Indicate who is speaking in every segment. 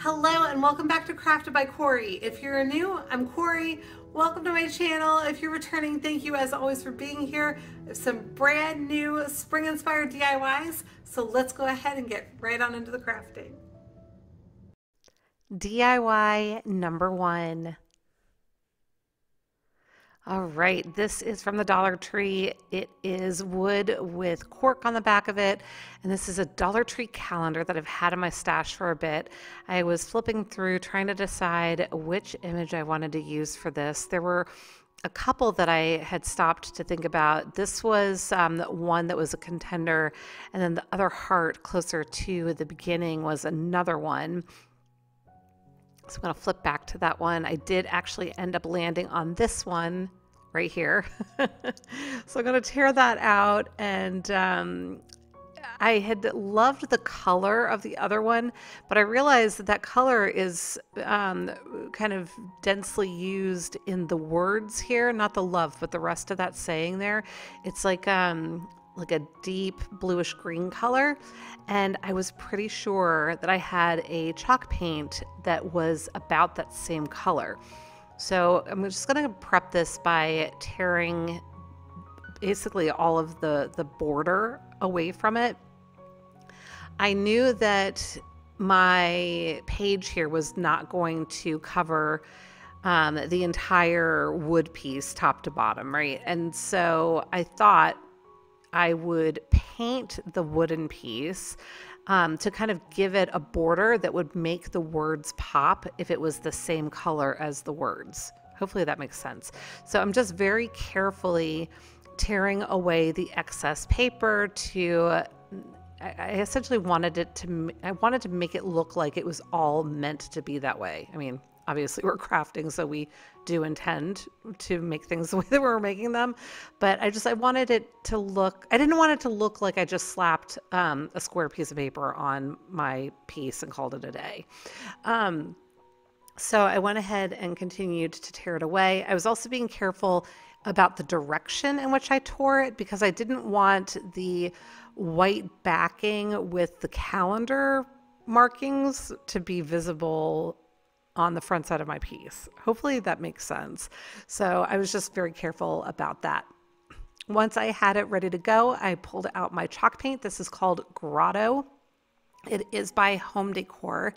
Speaker 1: Hello and welcome back to Crafted by Corie. If you're new, I'm Corie. Welcome to my channel. If you're returning, thank you as always for being here. I have some brand new spring inspired DIYs. So let's go ahead and get right on into the crafting.
Speaker 2: DIY number one. All right, this is from the Dollar Tree. It is wood with cork on the back of it, and this is a Dollar Tree calendar that I've had in my stash for a bit. I was flipping through trying to decide which image I wanted to use for this. There were a couple that I had stopped to think about. This was one that was a contender, and then the other heart closer to the beginning was another one. So I'm going to flip back to that one. I did actually end up landing on this one right here. So I'm going to tear that out. And I had loved the color of the other one, but I realized that that color is kind of densely used in the words here, not the love, but the rest of that saying there. It's like a deep bluish green color, and I was pretty sure that I had a chalk paint that was about that same color. So I'm just going to prep this by tearing basically all of the border away from it. I knew that my page here was not going to cover the entire wood piece top to bottom, right? And so I thought I would paint the wooden piece to kind of give it a border that would make the words pop if it was the same color as the words. Hopefully that makes sense. So I'm just very carefully tearing away the excess paper to, I essentially wanted to make it look like it was all meant to be that way. I mean, obviously we're crafting, so we do intend to make things the way that we're making them. But I wanted it to look, I didn't want it to look like I just slapped a square piece of paper on my piece and called it a day. So I went ahead and continued to tear it away. I was also being careful about the direction in which I tore it because I didn't want the white backing with the calendar markings to be visible on the front side of my piece. Hopefully that makes sense. So I was just very careful about that. Once I had it ready to go, I pulled out my chalk paint. This is called Grotto. It is by Home Decor.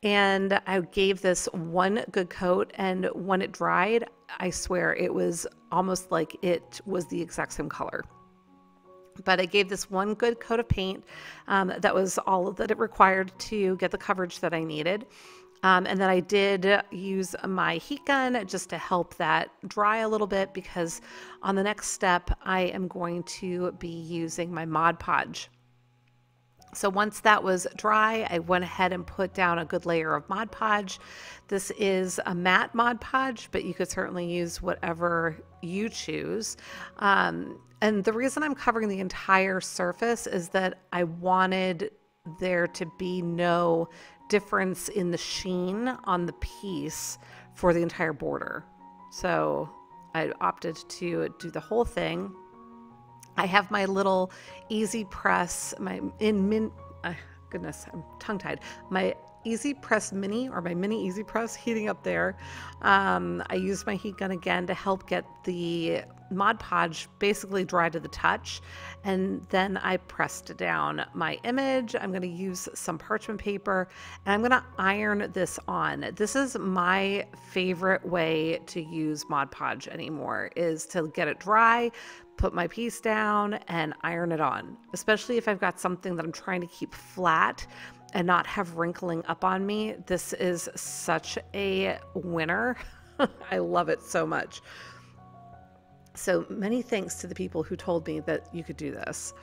Speaker 2: And I gave this one good coat, and when it dried, I swear it was almost like it was the exact same color. But I gave this one good coat of paint. That was all that it required to get the coverage that I needed. And then I did use my heat gun just to help that dry a little bit, because on the next step, I am going to be using my Mod Podge. So once that was dry, I went ahead and put down a good layer of Mod Podge. This is a matte Mod Podge, but you could certainly use whatever you choose. And the reason I'm covering the entire surface is that I wanted there to be no difference in the sheen on the piece for the entire border. So I opted to do the whole thing. I have my little easy press, goodness, I'm tongue-tied. My Easy Press Mini, or my Mini Easy Press, heating up there. I used my heat gun again to help get the Mod Podge basically dry to the touch, and then I pressed down my image. I'm going to use some parchment paper, and I'm going to iron this on. This is my favorite way to use Mod Podge anymore, is to get it dry, put my piece down, and iron it on, especially if I've got something that I'm trying to keep flat and not have wrinkling up on me. This is such a winner. I love it so much. So many thanks to the people who told me that you could do this.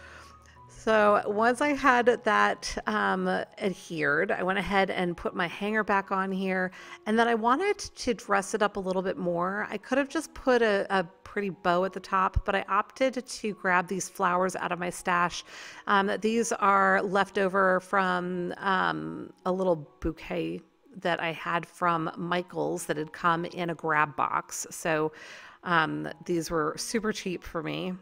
Speaker 2: So once I had that adhered, I went ahead and put my hanger back on here, and then I wanted to dress it up a little bit more. I could have just put a pretty bow at the top, but I opted to grab these flowers out of my stash. These are leftover from a little bouquet that I had from Michael's that had come in a grab box. So these were super cheap for me.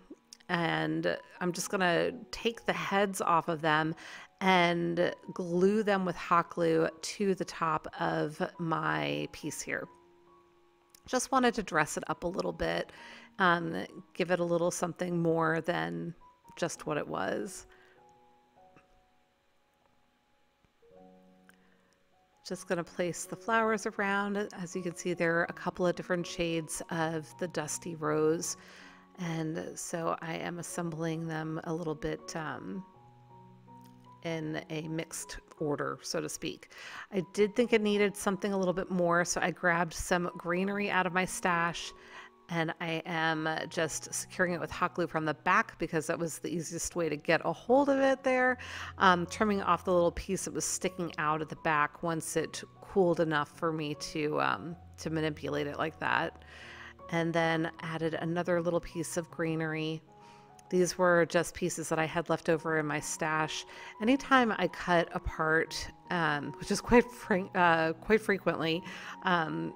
Speaker 2: And I'm just gonna take the heads off of them and glue them with hot glue to the top of my piece here. Just wanted to dress it up a little bit, give it a little something more than just what it was. Just going to place the flowers around. As you can see, there are a couple of different shades of the dusty rose. And so I am assembling them a little bit in a mixed order, so to speak. I did think it needed something a little bit more, so I grabbed some greenery out of my stash, and I am just securing it with hot glue from the back because that was the easiest way to get a hold of it there. Trimming off the little piece that was sticking out at the back once it cooled enough for me to manipulate it like that. And then added another little piece of greenery. These were just pieces that I had left over in my stash. Anytime I cut apart, which is quite frequently,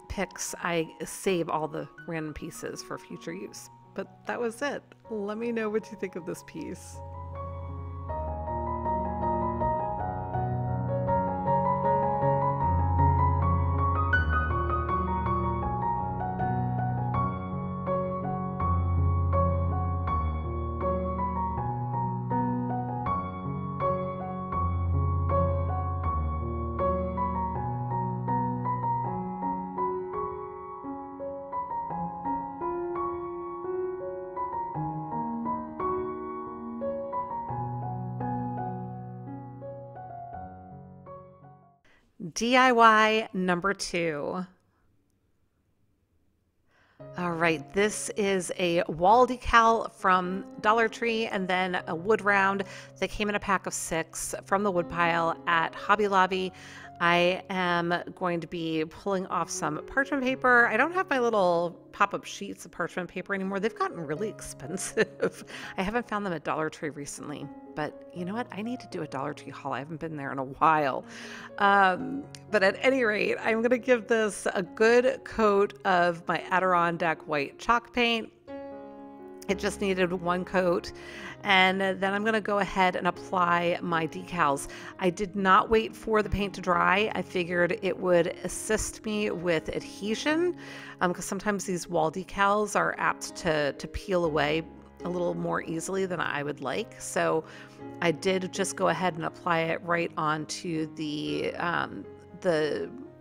Speaker 2: picks, I save all the random pieces for future use. But that was it. Let me know what you think of this piece. DIY number 2. All right, this is a wall decal from Dollar Tree and then a wood round that came in a pack of 6 from the wood pile at Hobby Lobby. I am going to be pulling off some parchment paper. I don't have my little pop-up sheets of parchment paper anymore. They've gotten really expensive. I haven't found them at Dollar Tree recently, but you know what? I need to do a Dollar Tree haul. I haven't been there in a while. But at any rate, I'm going to give this a good coat of my Adirondack white chalk paint. It just needed one coat, and then I'm going to go ahead and apply my decals. I did not wait for the paint to dry. I figured it would assist me with adhesion because sometimes these wall decals are apt to peel away a little more easily than I would like. So I did just go ahead and apply it right onto the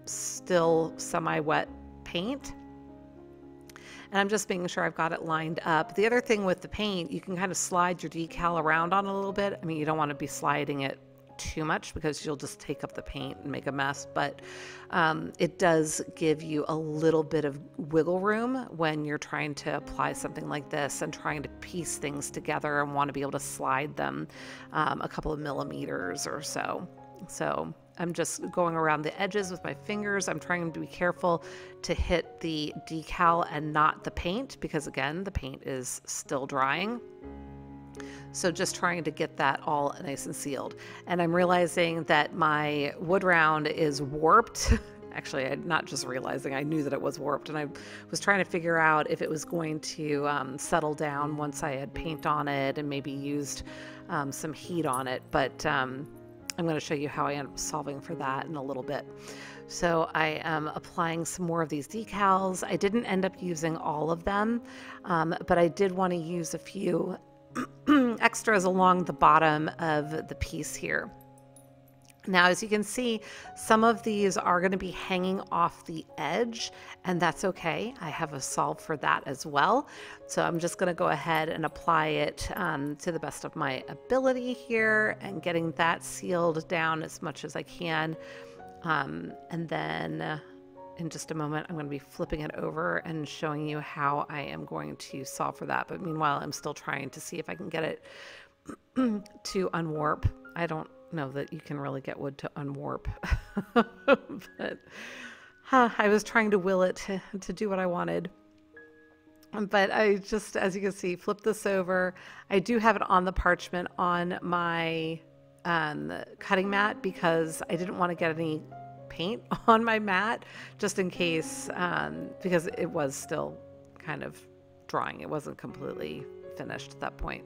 Speaker 2: still semi-wet paint. And I'm just making sure I've got it lined up. The other thing with the paint, you can kind of slide your decal around on a little bit. I mean, you don't want to be sliding it too much because you'll just take up the paint and make a mess, but it does give you a little bit of wiggle room when you're trying to apply something like this and trying to piece things together and want to be able to slide them a couple of millimeters or so. So I'm just going around the edges with my fingers. I'm trying to be careful to hit the decal and not the paint because, again, the paint is still drying. So just trying to get that all nice and sealed. And I'm realizing that my wood round is warped. Actually, I'm not just realizing, I knew that it was warped, and I was trying to figure out if it was going to settle down once I had paint on it and maybe used some heat on it. But I'm going to show you how I end up solving for that in a little bit. So I am applying some more of these decals. I didn't end up using all of them, but I did want to use a few extras along the bottom of the piece here. Now, as you can see, some of these are going to be hanging off the edge, and that's okay. I have a solve for that as well. So I'm just going to go ahead and apply it to the best of my ability here and getting that sealed down as much as I can. And then in just a moment, I'm going to be flipping it over and showing you how I am going to solve for that. But meanwhile, I'm still trying to see if I can get it to unwarp. I don't know that you can really get wood to unwarp, but I was trying to will it to do what I wanted. But I just, as you can see, flip this over. I do have it on the parchment on my cutting mat because I didn't want to get any paint on my mat just in case, because it was still kind of drying. It wasn't completely finished at that point.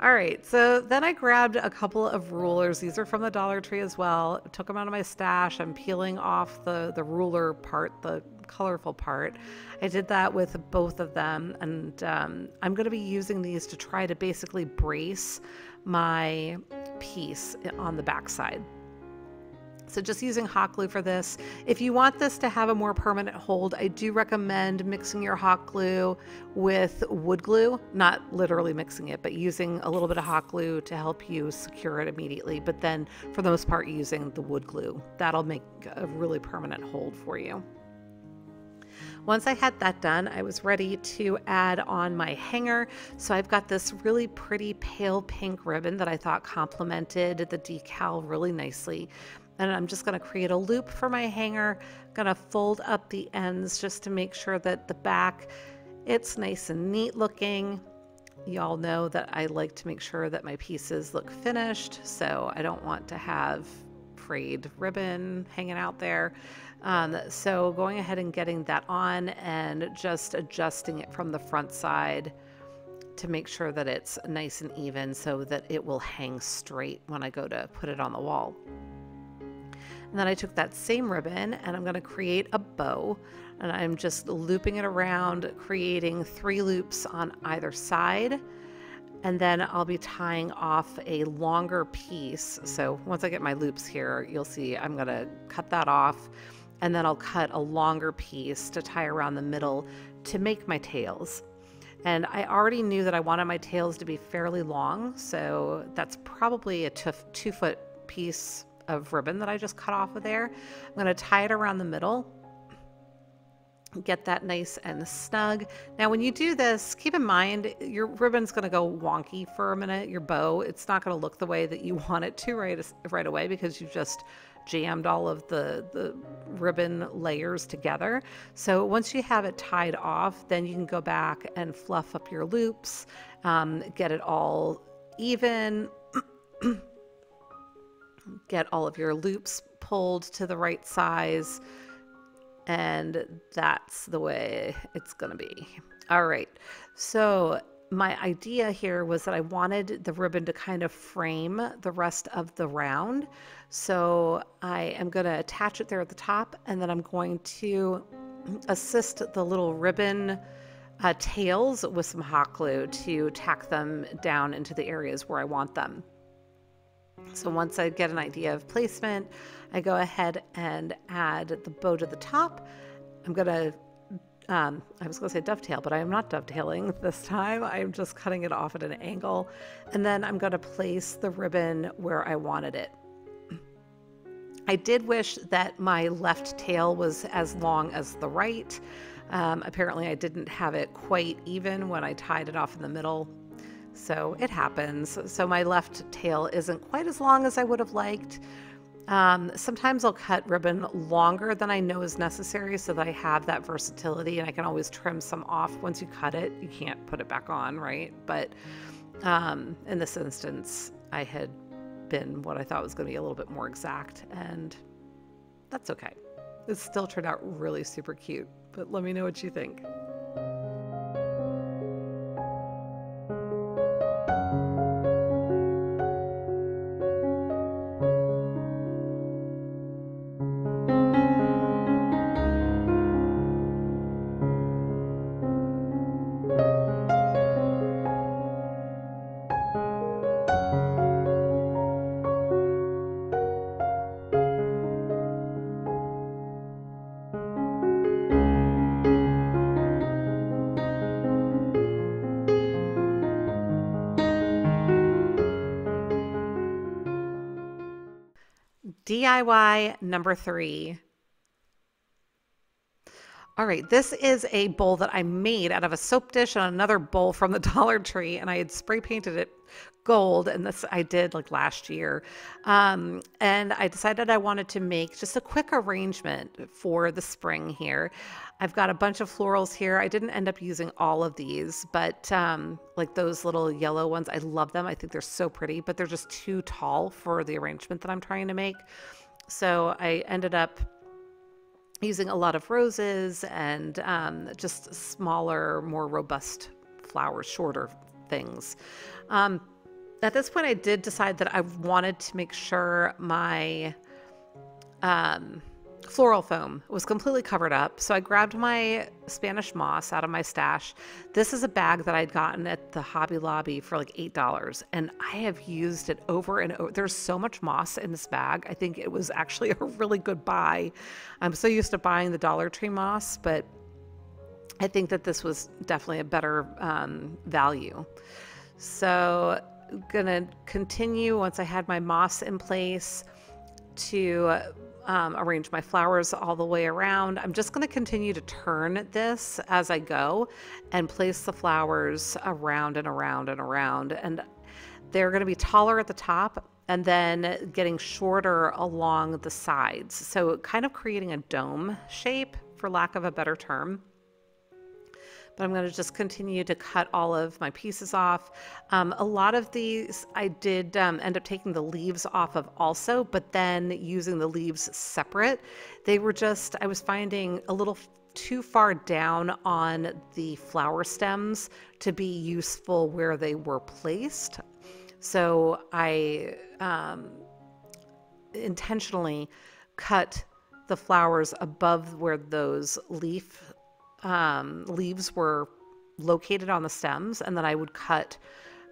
Speaker 2: All right, so then I grabbed a couple of rulers. These are from the Dollar Tree as well. Took them out of my stash. I'm peeling off the ruler part, the colorful part. I did that with both of them, and I'm going to be using these to try to basically brace my piece on the back side. So just using hot glue for this. If you want this to have a more permanent hold, I do recommend mixing your hot glue with wood glue, not literally mixing it, but using a little bit of hot glue to help you secure it immediately. But then for the most part, using the wood glue. That'll make a really permanent hold for you. Once I had that done, I was ready to add on my hanger. So I've got this really pretty pale pink ribbon that I thought complemented the decal really nicely. And I'm just going to create a loop for my hanger. I'm going to fold up the ends just to make sure that the back, it's nice and neat looking. Y'all know that I like to make sure that my pieces look finished, so I don't want to have frayed ribbon hanging out there. So going ahead and getting that on and just adjusting it from the front side to make sure that it's nice and even so that it will hang straight when I go to put it on the wall. And then I took that same ribbon and I'm going to create a bow, and I'm just looping it around, creating 3 loops on either side. And then I'll be tying off a longer piece. So once I get my loops here, you'll see I'm going to cut that off, and then I'll cut a longer piece to tie around the middle to make my tails. And I already knew that I wanted my tails to be fairly long, so that's probably a 2-foot piece of ribbon that I just cut off of there. I'm going to tie it around the middle, get that nice and snug. Now when you do this, keep in mind your ribbon's going to go wonky for a minute. Your bow, it's not going to look the way that you want it to right away because you've just jammed all of the ribbon layers together. So once you have it tied off, then you can go back and fluff up your loops, get it all even, get all of your loops pulled to the right size, and that's the way it's gonna be. All right, so my idea here was that I wanted the ribbon to kind of frame the rest of the round. So I am gonna attach it there at the top, and then I'm going to assist the little ribbon tails with some hot glue to tack them down into the areas where I want them. So once I get an idea of placement, I go ahead and add the bow to the top. I'm gonna, I was gonna say dovetail, but I am not dovetailing this time. I'm just cutting it off at an angle. And then I'm gonna place the ribbon where I wanted it. I did wish that my left tail was as long as the right. Apparently I didn't have it quite even when I tied it off in the middle. So it happens. So my left tail isn't quite as long as I would have liked. Sometimes I'll cut ribbon longer than I know is necessary so that I have that versatility, and I can always trim some off. Once you cut it, you can't put it back on, right? But in this instance, I had been what I thought was going to be a little bit more exact, and that's okay. It still turned out really super cute, but let me know what you think. DIY number 3. All right, this is a bowl that I made out of a soap dish and another bowl from the Dollar Tree, and I had spray painted it gold, and this I did like last year. And I decided I wanted to make just a quick arrangement for the spring here. I've got a bunch of florals here. I didn't end up using all of these, but like those little yellow ones, I love them. I think they're so pretty, but they're just too tall for the arrangement that I'm trying to make. So I ended up using a lot of roses and just smaller, more robust flowers, shorter things. At this point, I did decide that I wanted to make sure my floral foam was completely covered up. So I grabbed my Spanish moss out of my stash. This is a bag that I'd gotten at the Hobby Lobby for like $8, and I have used it over and over. There's so much moss in this bag. I think it was actually a really good buy. I'm so used to buying the Dollar Tree moss, but I think that this was definitely a better value. So gonna continue once I had my moss in place to arrange my flowers all the way around. I'm just going to continue to turn this as I go and place the flowers around and around and around. And they're going to be taller at the top and then getting shorter along the sides. So kind of creating a dome shape, for lack of a better term. But I'm going to just continue to cut all of my pieces off. A lot of these I did end up taking the leaves off of also, but then using the leaves separate. They were just, I was finding a little too far down on the flower stems to be useful where they were placed. So I intentionally cut the flowers above where those leaves were located on the stems, and then I would cut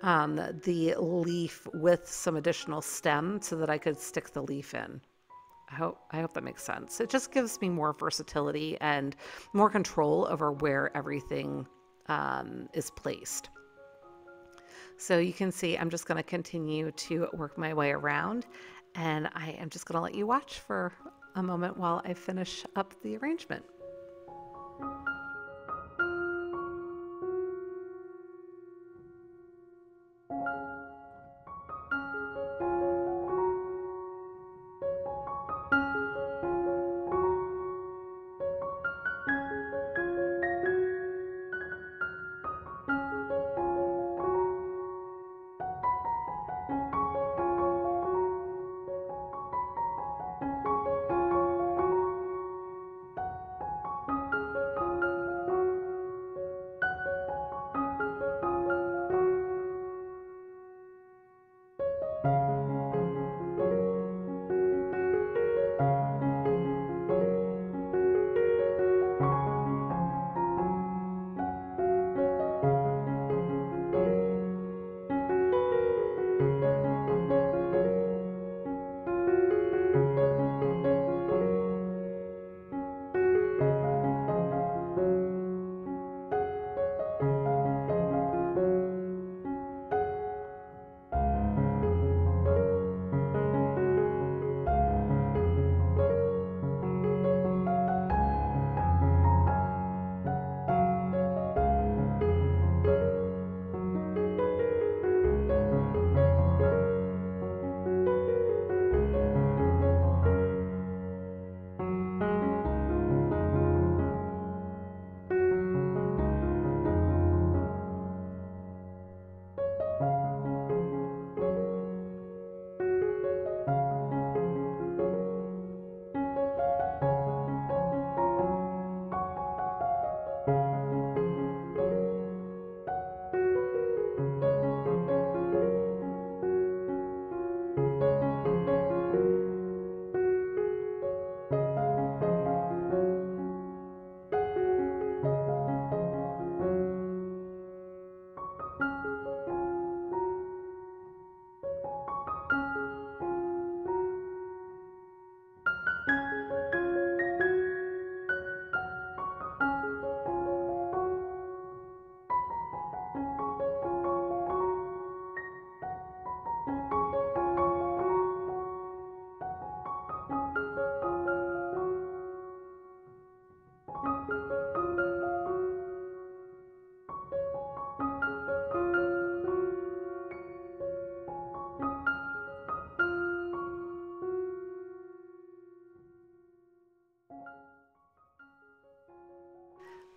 Speaker 2: the leaf with some additional stem so that I could stick the leaf in. I hope that makes sense. It just gives me more versatility and more control over where everything is placed. So you can see I'm just going to continue to work my way around, and I am just going to let you watch for a moment while I finish up the arrangement.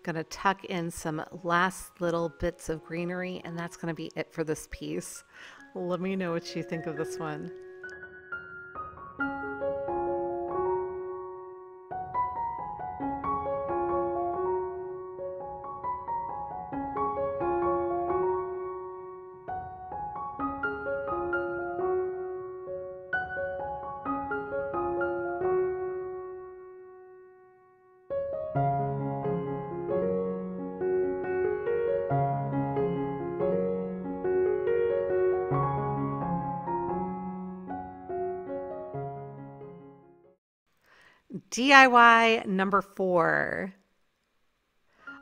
Speaker 2: Going to tuck in some last little bits of greenery, and that's going to be it for this piece. Let me know what you think of this one. DIY number 4.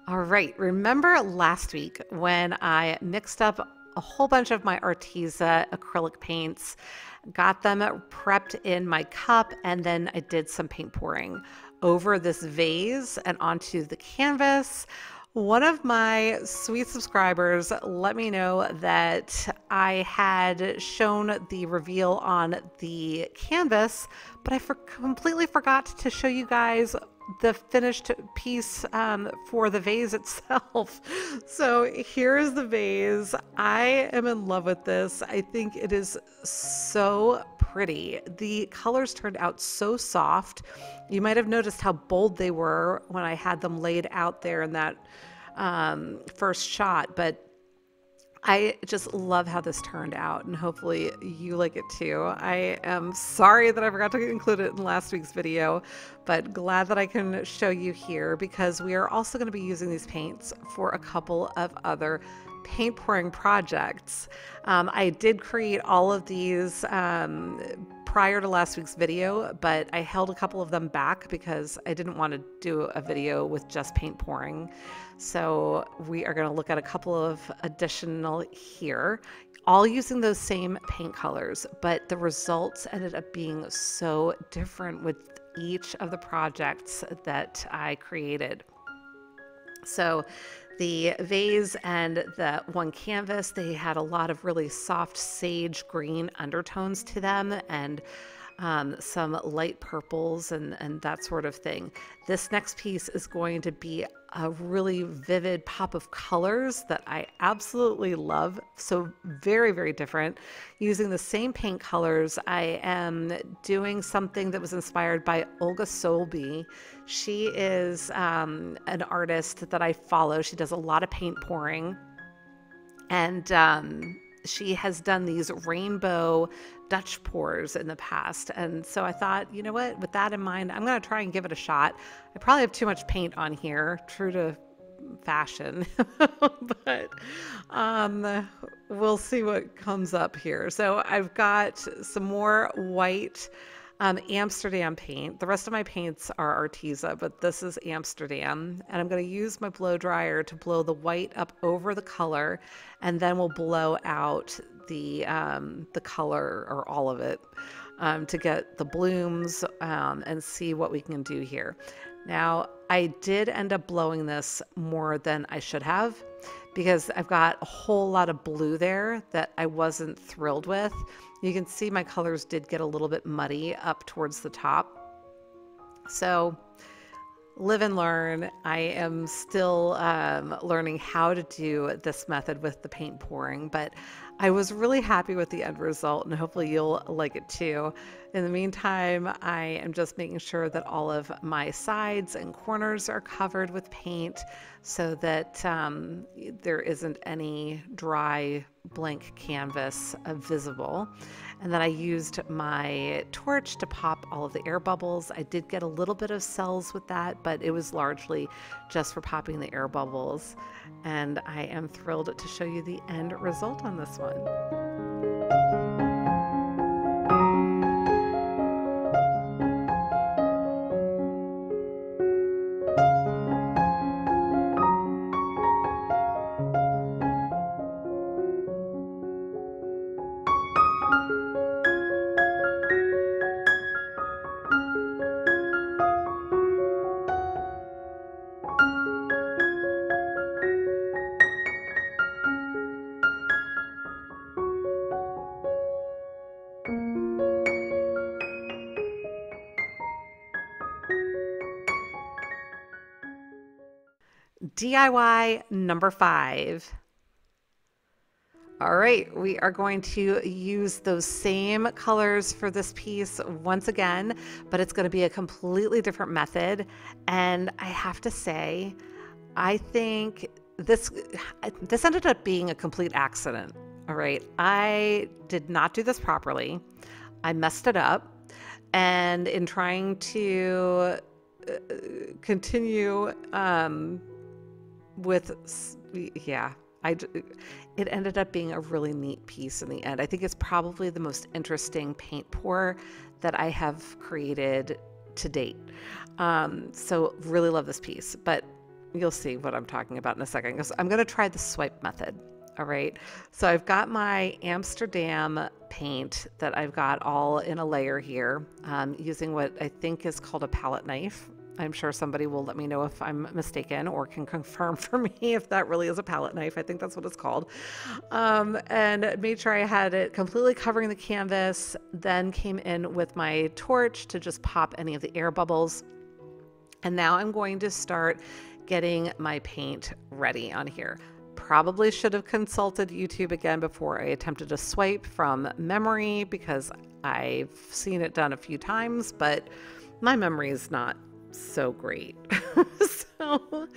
Speaker 2: All right, remember last week when I mixed up a whole bunch of my Arteza acrylic paints, got them prepped in my cup, and then I did some paint pouring over this vase and onto the canvas. One of my sweet subscribers let me know that I had shown the reveal on the canvas, but I completely forgot to show you guys the finished piece for the vase itself. So here is the vase. I am in love with this. I think it is so pretty. The colors turned out so soft. You might have noticed how bold they were when I had them laid out there in that first shot, but I just love how this turned out, and hopefully you like it too. I am sorry that I forgot to include it in last week's video, but glad that I can show you here because we are also going to be using these paints for a couple of other paint pouring projects. I did create all of these prior to last week's video, but I held a couple of them back because I didn't want to do a video with just paint pouring. So we are going to look at a couple of additional here, all using those same paint colors, but the results ended up being so different with each of the projects that I created. So the vase and the one canvas, they had a lot of really soft sage green undertones to them, and some light purples and that sort of thing. This next piece is going to be a really vivid pop of colors that I absolutely love. So very, very different. Using the same paint colors, I am doing something that was inspired by Olga Solby. She is an artist that I follow. She does a lot of paint pouring, and she has done these rainbow Dutch pours in the past. And so I thought, you know what, with that in mind, I'm going to try and give it a shot. I probably have too much paint on here, true to fashion, but we'll see what comes up here. So I've got some more white Amsterdam paint. The rest of my paints are Arteza, but this is Amsterdam, and I'm going to use my blow dryer to blow the white up over the color, and then we'll blow out the color, or all of it, to get the blooms and see what we can do here. Now, I did end up blowing this more than I should have because I've got a whole lot of blue there that I wasn't thrilled with. You can see my colors did get a little bit muddy up towards the top. So live and learn. I am still learning how to do this method with the paint pouring, but I was really happy with the end result, and hopefully you'll like it too. In the meantime, I am just making sure that all of my sides and corners are covered with paint so that there isn't any dry blank canvas visible. And then I used my torch to pop all of the air bubbles. I did get a little bit of cells with that, but it was largely just for popping the air bubbles. And I am thrilled to show you the end result on this one. DIY number 5. All right, we are going to use those same colors for this piece once again, but it's going to be a completely different method. And I have to say, I think this ended up being a complete accident. All right, I did not do this properly. I messed it up, and in trying to continue it ended up being a really neat piece in the end. I think it's probably the most interesting paint pour that I have created to date. So really love this piece, but you'll see what I'm talking about in a second, because I'm going to try the swipe method. All right. So I've got my Amsterdam paint that I've got all in a layer here, using what I think is called a palette knife. I'm sure somebody will let me know if I'm mistaken or can confirm for me if that really is a palette knife. I think that's what it's called. And made sure I had it completely covering the canvas, then came in with my torch to just pop any of the air bubbles. And now I'm going to start getting my paint ready on here. Probably should have consulted YouTube again before I attempted to swipe from memory, because I've seen it done a few times, but my memory is not so great. So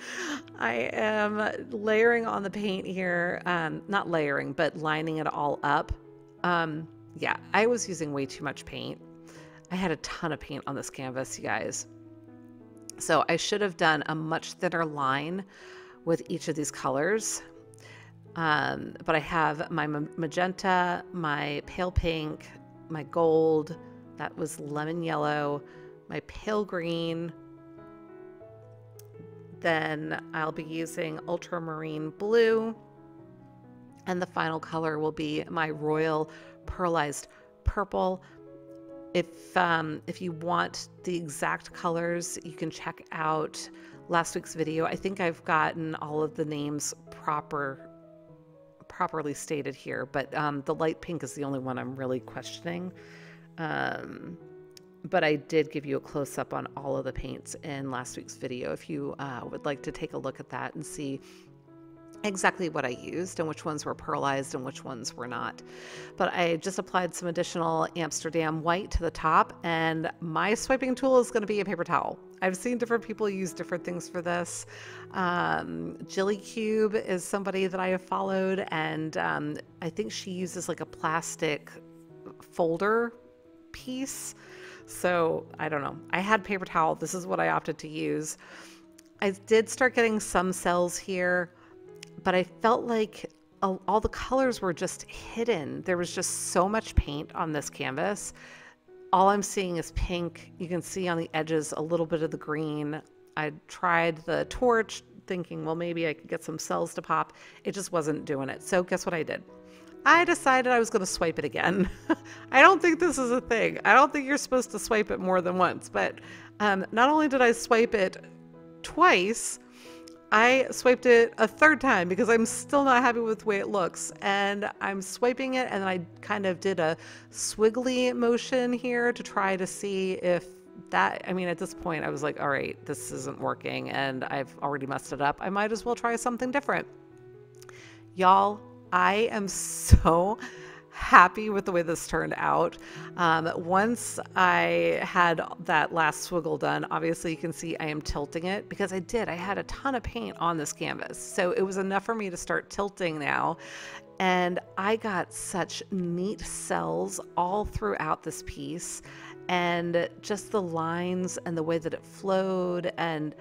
Speaker 2: I am layering on the paint here, not layering, but lining it all up. Yeah, I was using way too much paint. I had a ton of paint on this canvas, you guys. So I should have done a much thinner line with each of these colors. But I have my magenta, my pale pink, my gold, that was lemon yellow, my pale green. Then I'll be using ultramarine blue. And the final color will be my royal pearlized purple. If you want the exact colors, you can check out last week's video. I think I've gotten all of the names properly stated here, but the light pink is the only one I'm really questioning. But I did give you a close-up on all of the paints in last week's video if you would like to take a look at that and see exactly what I used and which ones were pearlized and which ones were not. But I just applied some additional Amsterdam white to the top, and my swiping tool is going to be a paper towel. I've seen different people use different things for this. Jilly Cube is somebody that I have followed, and I think she uses like a plastic folder piece. So I don't know. I had paper towel. This is what I opted to use. I did start getting some cells here, but I felt like all the colors were just hidden. There was just so much paint on this canvas. All I'm seeing is pink. You can see on the edges a little bit of the green. I tried the torch thinking, well, maybe I could get some cells to pop. It just wasn't doing it. So guess what I did? I decided I was going to swipe it again. I don't think this is a thing. I don't think you're supposed to swipe it more than once, but not only did I swipe it twice, I swiped it a third time because I'm still not happy with the way it looks. And I'm swiping it, and I kind of did a swiggly motion here to try to see if that, I mean, at this point I was like, all right, this isn't working and I've already messed it up. I might as well try something different. Y'all, I am so happy with the way this turned out. Once I had that last swiggle done, obviously you can see I am tilting it because I had a ton of paint on this canvas. So it was enough for me to start tilting now. And I got such neat cells all throughout this piece, and just the lines and the way that it flowed. And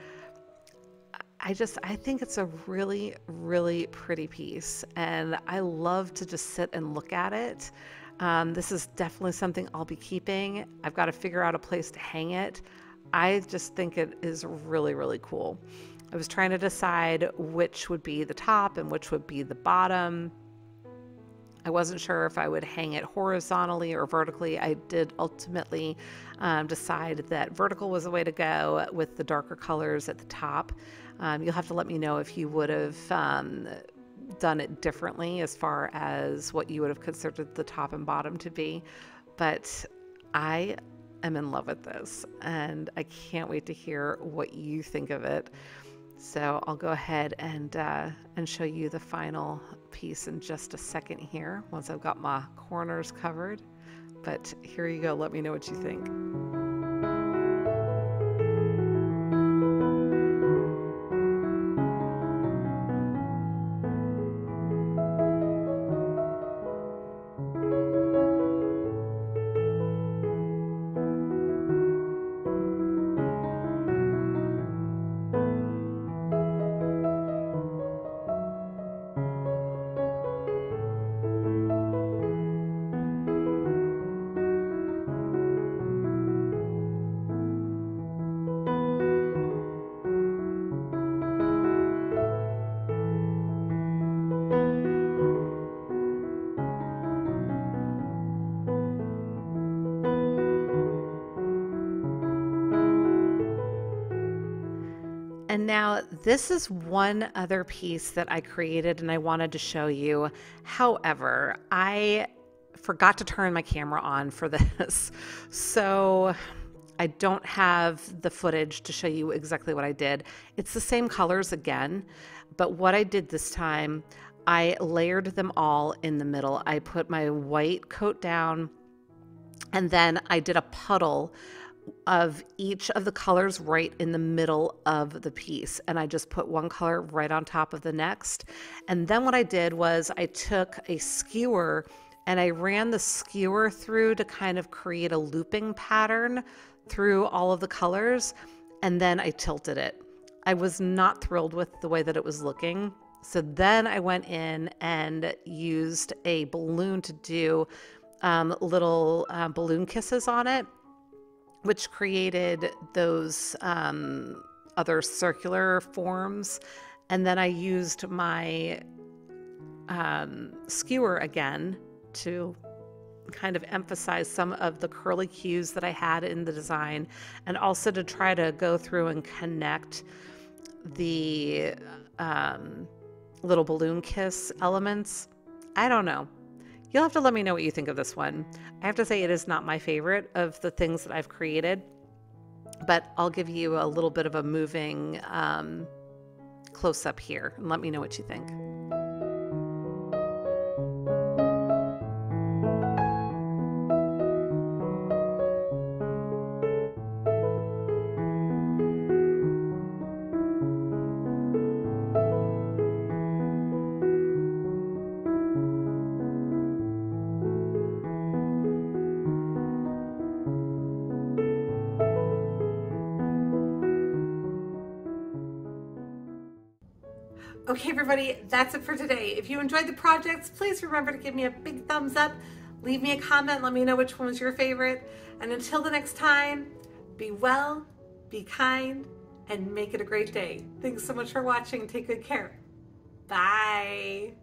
Speaker 2: I think it's a really, really pretty piece, and I love to just sit and look at it. This is definitely something I'll be keeping. I've got to figure out a place to hang it. I just think it is really, really cool. I was trying to decide which would be the top and which would be the bottom. I wasn't sure if I would hang it horizontally or vertically. I did ultimately decide that vertical was the way to go with the darker colors at the top. You'll have to let me know if you would have done it differently as far as what you would have considered the top and bottom to be. But I am in love with this, and I can't wait to hear what you think of it. So I'll go ahead and show you the final piece in just a second here once I've got my corners covered. But here you go. Let me know what you think. And now this is one other piece that I created and I wanted to show you. However, I forgot to turn my camera on for this. So I don't have the footage to show you exactly what I did. It's the same colors again, but what I did this time, I layered them all in the middle. I put my white coat down and then I did a puddle of each of the colors right in the middle of the piece, and I just put one color right on top of the next. And then what I did was I took a skewer and I ran the skewer through to kind of create a looping pattern through all of the colors, and then I tilted it. I was not thrilled with the way that it was looking, so then I went in and used a balloon to do little balloon kisses on it, which created those other circular forms. And then I used my skewer again to kind of emphasize some of the curly cues that I had in the design, and also to try to go through and connect the little balloon kiss elements. I don't know. You'll have to let me know what you think of this one. I have to say it is not my favorite of the things that I've created, but I'll give you a little bit of a moving close-up here and let me know what you think.
Speaker 1: Okay, everybody, that's it for today. If you enjoyed the projects, please remember to give me a big thumbs up, leave me a comment, let me know which one was your favorite. And until the next time, be well, be kind, and make it a great day. Thanks so much for watching. Take good care. Bye.